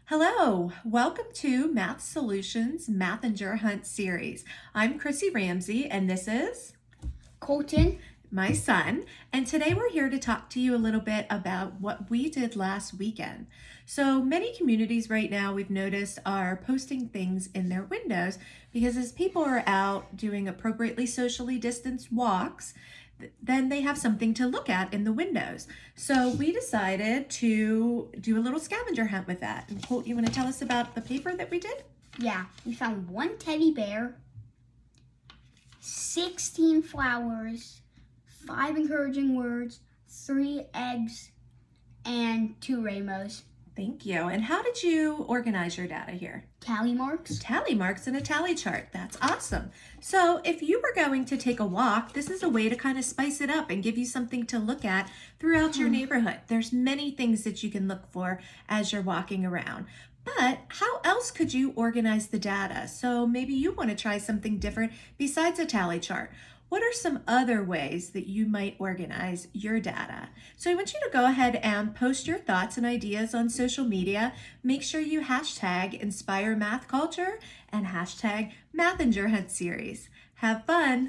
Hello, welcome to Math Solutions Mathinger Hunt series. I'm Chrissy Ramsey and this is Colton. my son, and today we're here to talk to you a little bit about what we did last weekend. So many communities right now we've noticed are posting things in their windows because as people are out doing appropriately socially distanced walks, then they have something to look at in the windows. So we decided to do a little scavenger hunt with that. And Colt, you want to tell us about the paper that we did? Yeah, we found one teddy bear, 16 flowers, 5 encouraging words, 3 eggs, and 2 rainbows. Thank you. And how did you organize your data here? Tally marks. Tally marks and a tally chart. That's awesome. So if you were going to take a walk, this is a way to kind of spice it up and give you something to look at throughout your neighborhood. There's many things that you can look for as you're walking around. But how else could you organize the data? So maybe you want to try something different besides a tally chart. What are some other ways that you might organize your data? So I want you to go ahead and post your thoughts and ideas on social media. Make sure you hashtag Inspire Math Culture and hashtag Mathinger Hunt Series. Have fun!